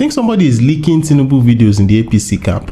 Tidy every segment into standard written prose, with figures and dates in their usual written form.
think somebody is leaking Tinubu videos in the APC camp.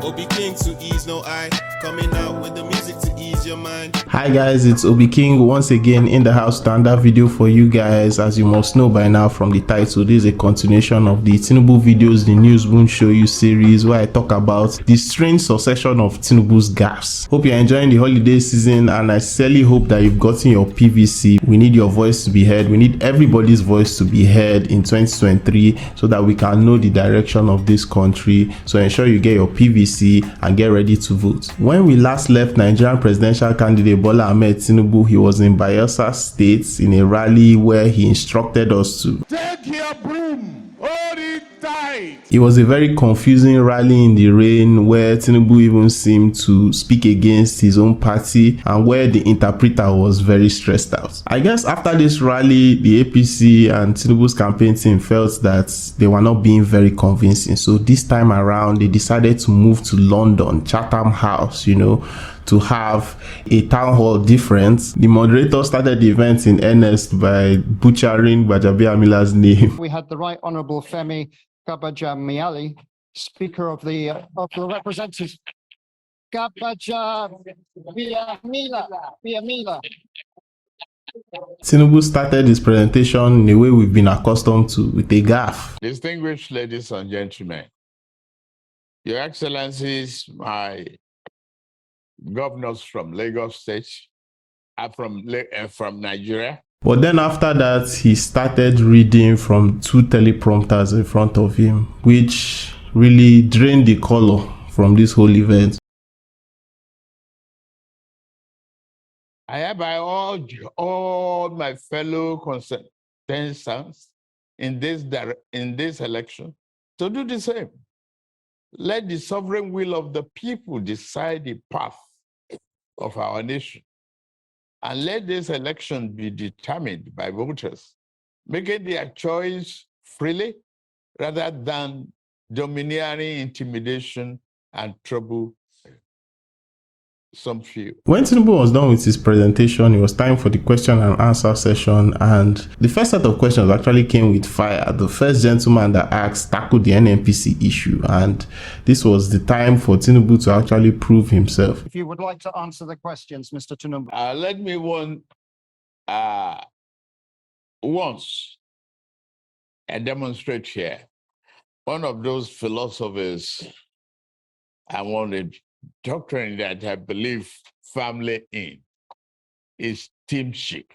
OB Keeng to ease no eye, coming out with the music to ease your mind. Hi guys, it's OB Keeng once again in the house to another video for you guys. As you must know by now from the title, this is a continuation of the Tinubu videos the news won't show you series, where I talk about the strange succession of Tinubu's gaffes. Hope you're enjoying the holiday season, and I sincerely hope that you've gotten your PVC. We need your voice to be heard. We need everybody's voice to be heard in 2023 so that we can know the direction of this country. So ensure you get your PVC and get ready to vote. When we last left Nigerian presidential candidate Bola Ahmed Tinubu, he was in Bayelsa State in a rally where he instructed us to take your broom, hold it tight. It was a very confusing rally in the rain where Tinubu even seemed to speak against his own party and where the interpreter was very stressed out. I guess after this rally, the APC and Tinubu's campaign team felt that they were not being very convincing. So this time around, they decided to move to London, Chatham House, to have a town hall different. The moderator started the event in earnest by butchering Gbajabiamila's name. We had the Right Honourable Femi Gabajamiali, Speaker of the Representatives. Gabajamiala. Tinubu started his presentation in a way we've been accustomed to, with a gaffe. Distinguished ladies and gentlemen, Your Excellencies, my governors from Lagos State, are from Nigeria. But then after that, he started reading from two teleprompters in front of him, which really drained the color from this whole event. I hereby urge all my fellow contestants in this election to do the same. Let the sovereign will of the people decide the path of our nation. And let this election be determined by voters, making their choice freely rather than domineering intimidation and trouble some few. When Tinubu was done with his presentation, it was time for the question and answer session, and the first set of questions actually came with fire. The first gentleman that asked tackled the NNPC issue, and this was the time for Tinubu to actually prove himself. If you would like to answer the questions, Mr. Tinubu. Let me once demonstrate here. One of those philosophers I wanted doctrine that I believe firmly in is teamship,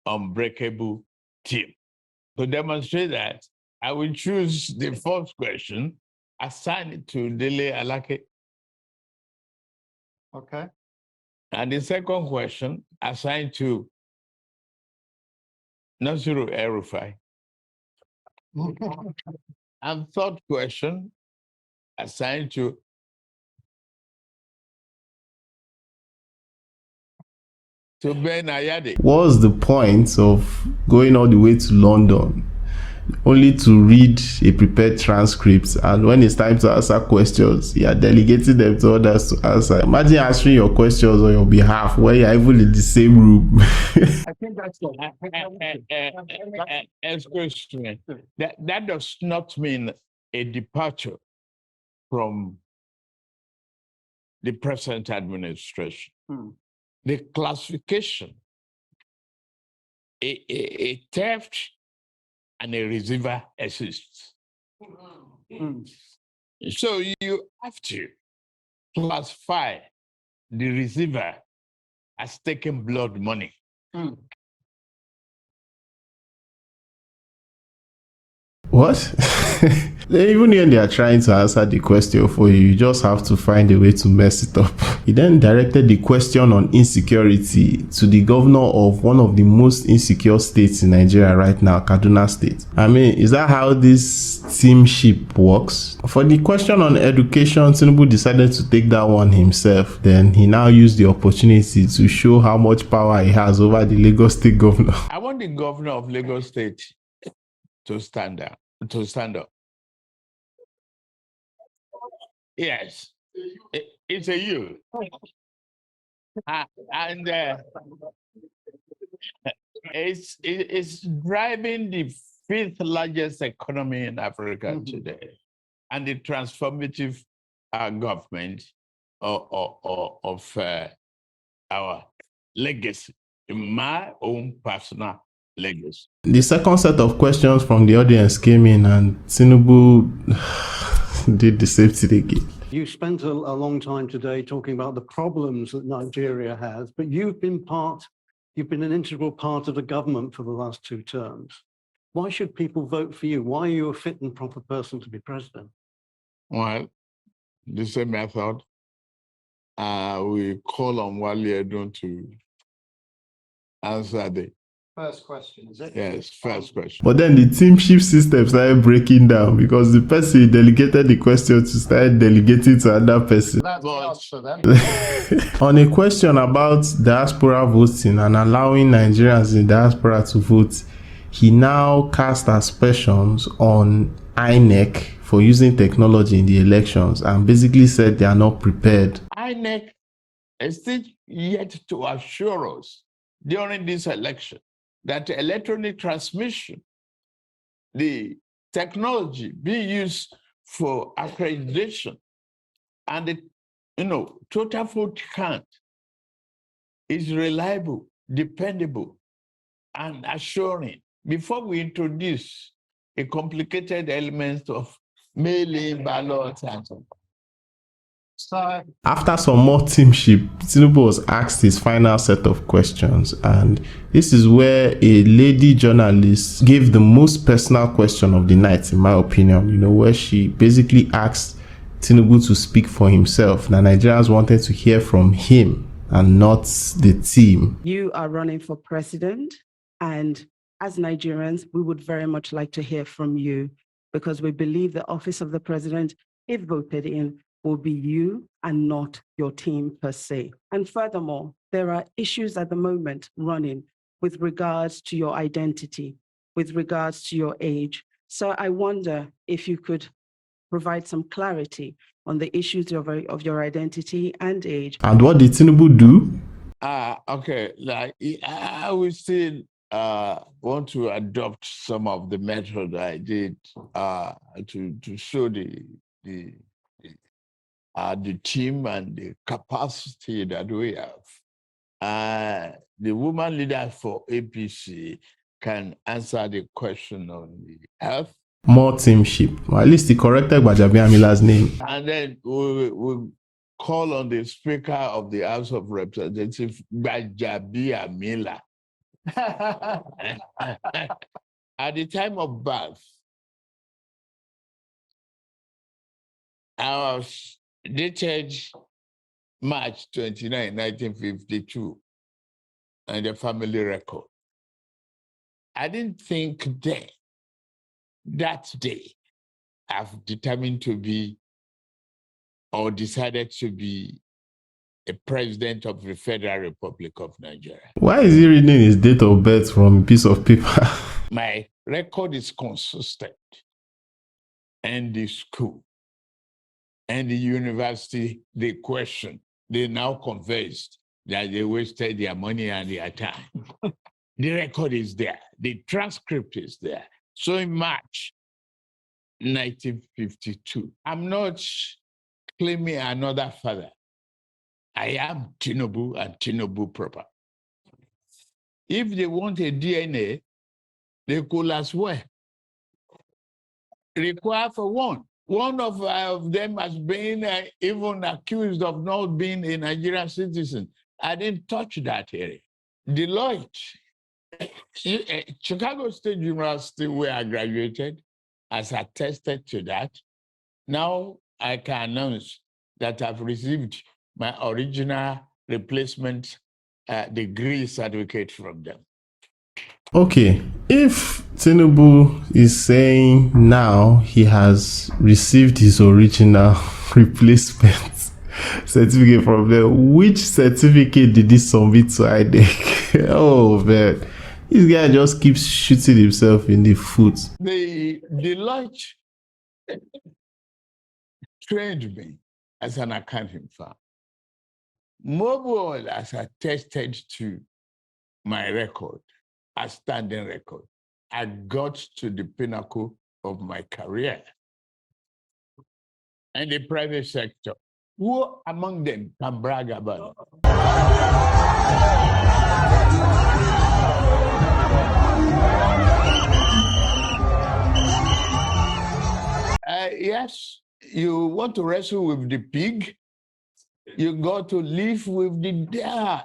unbreakable team. To demonstrate that, I will choose the first question, assign it to Dele Alake. Okay. And the second question, assigned to Nasiru El-Rufai. And third question, assigned to Ben Ayade. What's the point of going all the way to London only to read a prepared transcript, and when it's time to answer questions, you're delegating them to others to answer? Imagine answering your questions on your behalf when you're even in the same room. I think that's excuse me. That does not mean a departure from the present administration. The classification, a theft and a receiver exists. So you have to classify the receiver as taking blood money. What? Even when they are trying to answer the question for you, you just have to find a way to mess it up. He then directed the question on insecurity to the governor of one of the most insecure states in Nigeria right now, Kaduna State. I mean, is that how this teamship works? For the question on education, Tinubu decided to take that one himself. Then he now used the opportunity to show how much power he has over the Lagos State governor. I want the governor of Lagos State to stand up. Yes, it's a you. And it's driving the fifth largest economy in Africa today, and the transformative government of our legacy, my own personal legacy. The second set of questions from the audience came in, and Tinubu did the same thing again. You spent a long time today talking about the problems that Nigeria has, but you've been an integral part of the government for the last 2 terms. Why should people vote for you? Why are you a fit and proper person to be president? Well, the same method. We call on Wale Edun to answer the First question, is it? yes, first question. But then the teamship system started breaking down because the person who delegated the question to start delegating to another person. That's the But- answer then. On a question about diaspora voting and allowing Nigerians in diaspora to vote, he now cast aspersions on INEC for using technology in the elections and basically said they are not prepared. INEC is still yet to assure us during this election that electronic transmission, the technology being used for accreditation, and the total vote count is reliable, dependable, and assuring before we introduce a complicated element of mail-in ballots and so on. So After some more teamship, Tinubu was asked his final set of questions, and this is where a lady journalist gave the most personal question of the night, in my opinion, where she basically asked Tinubu to speak for himself. Now, Nigerians wanted to hear from him and not the team. You are running for president, and as Nigerians, we would very much like to hear from you because we believe the office of the president, if voted in, will be you and not your team per se. And furthermore, there are issues at the moment running with regards to your identity, with regards to your age. So I wonder if you could provide some clarity on the issues of your identity and age. And what did Tinubu do? Okay, like I will still want to adopt some of the method I did to show the team and the capacity that we have. The woman leader for APC can answer the question on the health. More teamship. Well, at least he corrected Gbajabiamila's name. And then we call on the Speaker of the House of Representatives, Gbajabiamila. At the time of birth, I was dated March 29, 1952, and the family record. I didn't think then, that day, I've determined to be or decided to be a president of the Federal Republic of Nigeria. Why is he reading his date of birth from a piece of paper? My record is consistent. And the school and the university, they question. They now convinced that they wasted their money and their time. The record is there. The transcript is there. So in March 1952, I'm not claiming another father. I am Tinubu and Tinubu proper. If they want a DNA, they could as well require for one. One of them has been even accused of not being a Nigerian citizen. I didn't touch that area. Deloitte, Chicago State University, where I graduated, has attested to that. Now I can announce that I've received my original replacement degree certificate from them. Okay, if Tinubu is saying now he has received his original replacement certificate from them, which certificate did he submit to INEC? Oh man, this guy just keeps shooting himself in the foot. The Deloitte trained me as an accounting firm. Mobile has attested to my record, a standing record. I got to the pinnacle of my career. And the private sector, who among them can brag about it? Yes, you want to wrestle with the pig, you got to live with the dirt.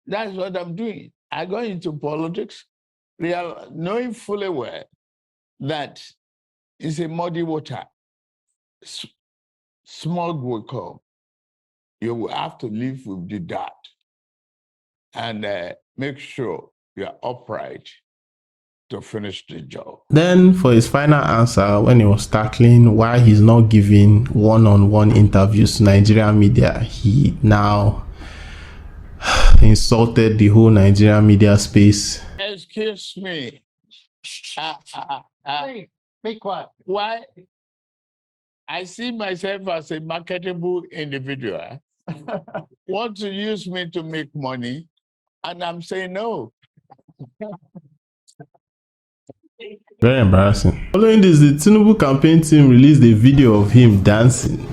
That's what I'm doing. I go into politics, knowing fully well that it's a muddy water. Smog will come. You will have to live with the dirt and make sure you're upright to finish the job. Then, for his final answer, when he was tackling why he's not giving one-on-one interviews to Nigerian media, he now insulted the whole Nigerian media space. Excuse me. Be quiet. Why? I see myself as a marketable individual. Want to use me to make money, and I'm saying no. Very embarrassing. Following this, the Tinubu campaign team released a video of him dancing.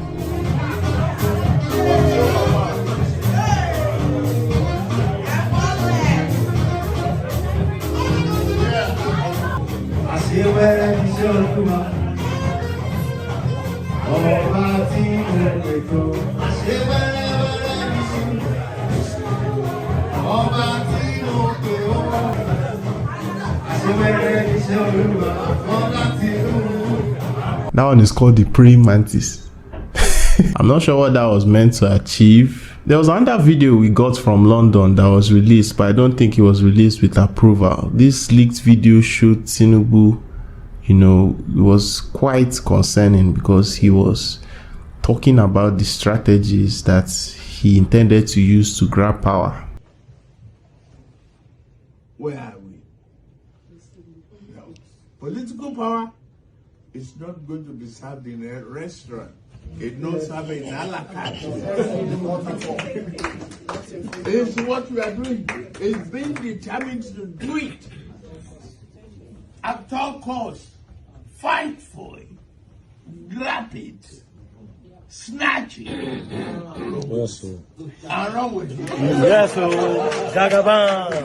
That one is called the praying mantis. I'm not sure what that was meant to achieve. There was another video we got from London that was released, but I don't think it was released with approval. This leaked video showed Tinubu, it was quite concerning because he was talking about the strategies that he intended to use to grab power. Where are we? No. Political power is not going to be served in a restaurant. It's not served in a la carte. It's what we are doing. It's being determined to do it. At all costs, fight for it, grab it, snatch it, Yes, sir. and run with it. Yes, sir. Jagaban.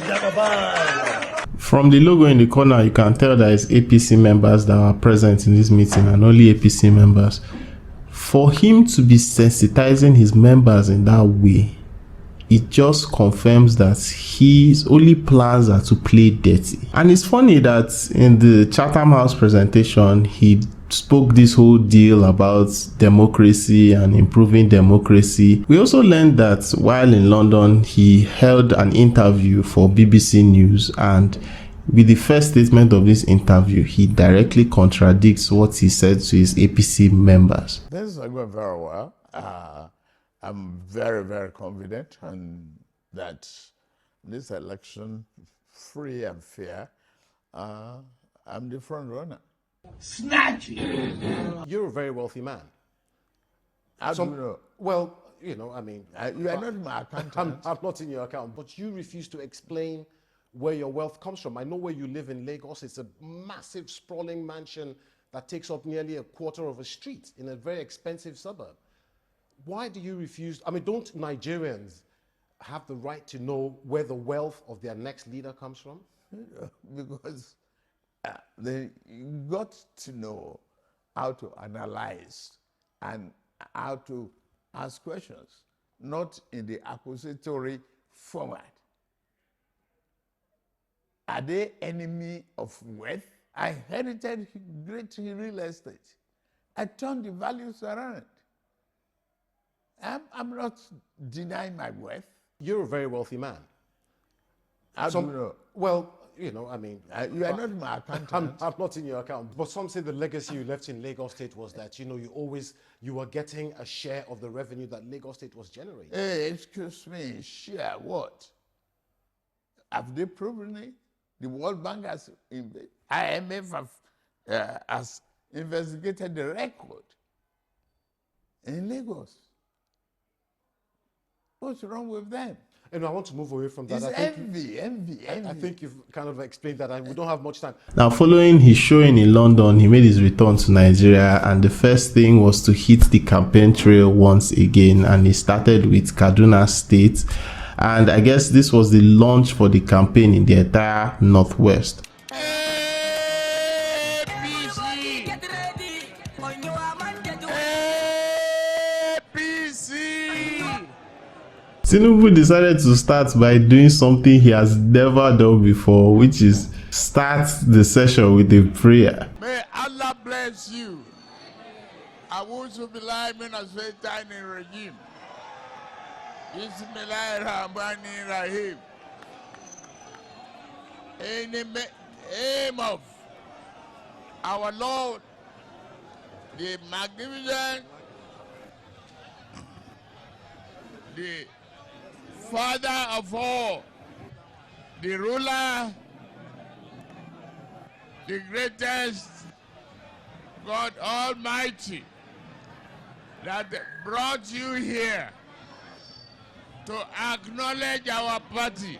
Jagaban. From the logo in the corner, you can tell that it's APC members that are present in this meeting and only APC members. For him to be sensitizing his members in that way, it just confirms that his only plans are to play dirty. And it's funny that in the Chatham House presentation, he spoke this whole deal about democracy and improving democracy. We also learned that while in London, he held an interview for BBC News, and with the first statement of this interview, he directly contradicts what he said to his APC members. This is going very well. I'm very, very confident that this election, free and fair, I'm the front runner. Snatch it. You're a very wealthy man. How do you know? Well, I mean, You are not my accountant. I'm not in your account, but you refuse to explain where your wealth comes from. I know where you live in Lagos. It's a massive, sprawling mansion that takes up nearly a quarter of a street in a very expensive suburb. Why do you refuse? I mean, don't Nigerians have the right to know where the wealth of their next leader comes from? Because they got to know how to analyze and how to ask questions, not in the accusatory format. Are they enemy of wealth? I inherited great real estate. I turned the values around. I'm not denying my wealth. You're a very wealthy man. How do you know? Well, I mean, You are not my accountant. I'm not in your account. But some say the legacy you left in Lagos State was that, you were getting a share of the revenue that Lagos State was generating. Hey, excuse me, share what? Have they proven it? The World Bank has, IMF has investigated the record in Lagos. What's wrong with them? And I want to move away from that. It's I think envy. I think you've kind of explained that, and we don't have much time. Now, following his showing in London, he made his return to Nigeria, and the first thing was to hit the campaign trail once again, and he started with Kaduna State, and I guess this was the launch for the campaign in the entire Northwest. Tinubu decided to start by doing something he has never done before, which is start the session with a prayer. May Allah bless you. Awuzu billahi minash shaitani rajim. Bismillahir rahmanir rahim. In the name of our Lord, the magnificent, the Father of all, the ruler, the greatest, God Almighty, that brought you here to acknowledge our party,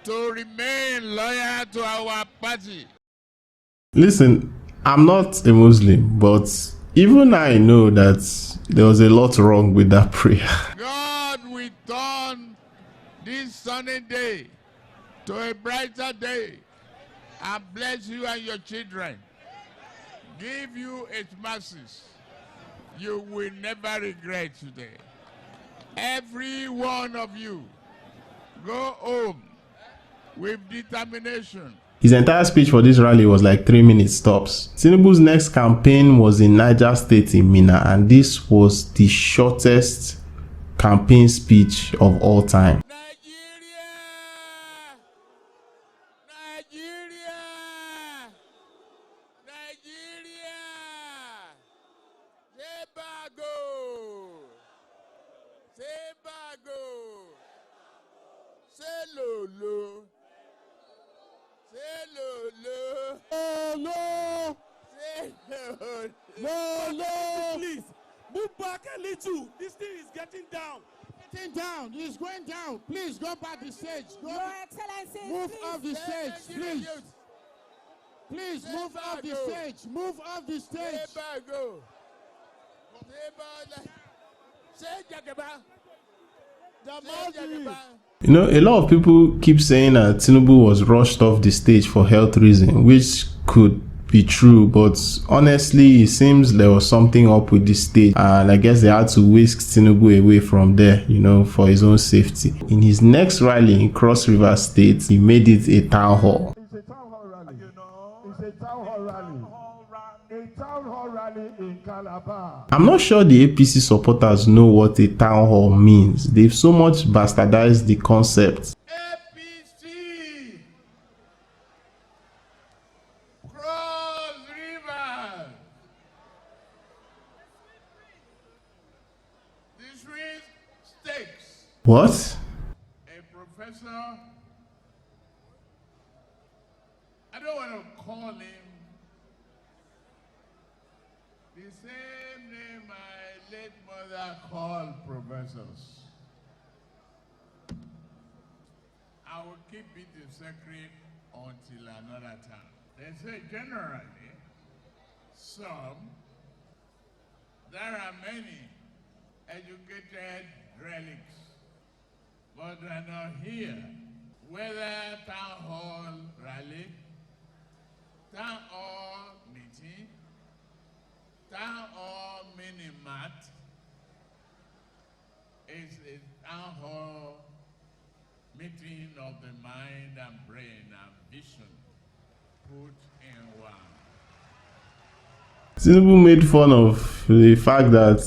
to remain loyal to our party. Listen, I'm not a Muslim, but even I know that there was a lot wrong with that prayer. God will turn this sunny day to a brighter day and bless you and your children. Give you its mercies. You will never regret today. Every one of you, go home with determination. His entire speech for this rally was like 3 minutes tops. Tinubu's next campaign was in Niger State in Minna, and this was the shortest campaign speech of all time. Nigeria! Nigeria! Nigeria! Sebago! Sebago! Selolo! Selolo! Selolo! No, please move back a little. This thing is getting down. Getting down. It's going down. Please go back the stage. Go Your Excellency, move please. off the stage, please. Please move off the stage. Move off the stage. You know, a lot of people keep saying that Tinubu was rushed off the stage for health reasons, which could be true, but honestly, it seems there was something up with the stage, and I guess they had to whisk Tinubu away from there, you know, for his own safety. In his next rally in Cross River State, he made it a town hall. It's a town hall rally. You know, it's a town hall rally. A town hall rally in Calabar. I'm not sure the APC supporters know what a town hall means. They've so much bastardized the concept. APC! Cross River! This is stakes. What? A professor, I don't want to call him the same name my late mother called professors. I will keep it a secret until another time. They say generally, there are many educated relics, but they're not here. Whether town hall rally, town hall meeting, town hall mini-mat is a town hall meeting of the mind and brain and vision put in one. Tinubu made fun of the fact that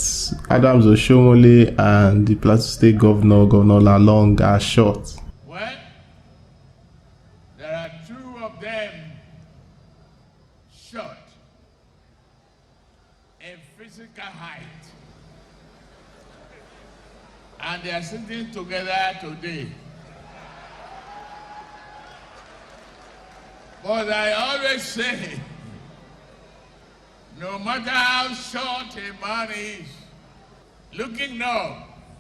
Adams Oshomole and the Plateau State Governor Lalong, are short. Well, there are two of them short in physical height, and they are sitting together today. But I always say, no matter how short a man is, looking north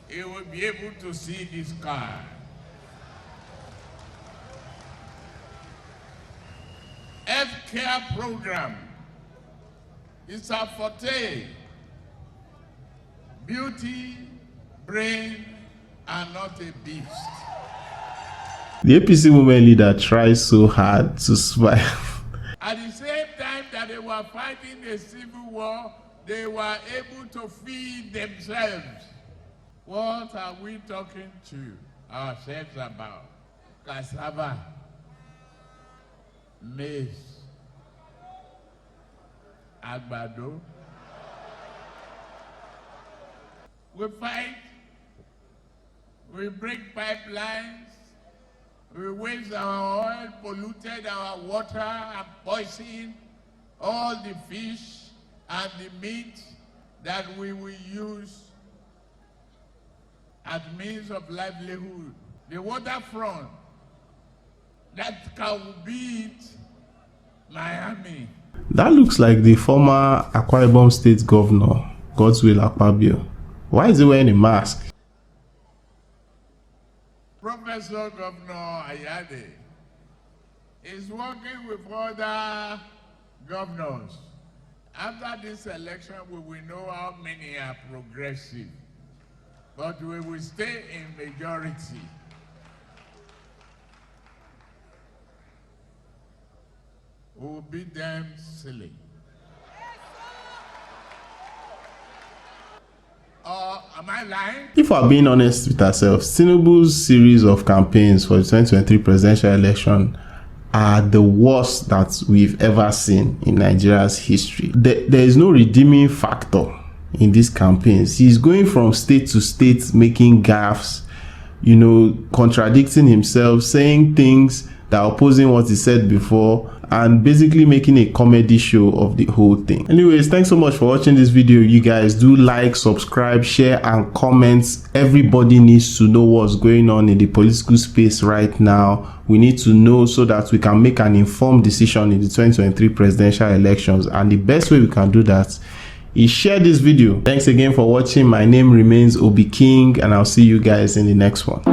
he will be able to see this car. Healthcare program is a forte. Beauty, brain, and not a beast. The APC women leader tries so hard to smile. At the same time that they were fighting a civil war, they were able to feed themselves. What are we talking to ourselves about? Cassava, maize, àgbàdo. We fight, we break pipelines, we waste our oil, polluted our water, and poisoned all the fish and the meat that we will use as means of livelihood. The waterfront that can beat Miami. That looks like the former Akwa Ibom State Governor, Godswill Akpabio. Why is he wearing a mask? Professor Governor Ayade is working with other governors. After this election, we will know how many are progressive, but we will stay in majority. We will beat them silly. Am I lying? If we're being honest with ourselves, Tinubu's series of campaigns for the 2023 presidential election are the worst that we've ever seen in Nigeria's history. There is no redeeming factor in these campaigns. He's going from state to state making gaffes, you know, contradicting himself, saying things that are opposing what he said before, and basically making a comedy show of the whole thing. Anyways, thanks so much for watching this video. You guys do like, subscribe, share, and comment. Everybody needs to know what's going on in the political space right now. We need to know so that we can make an informed decision in the 2023 presidential elections, and the best way we can do that is share this video. Thanks again for watching. My name remains OB Keeng, and I'll see you guys in the next one.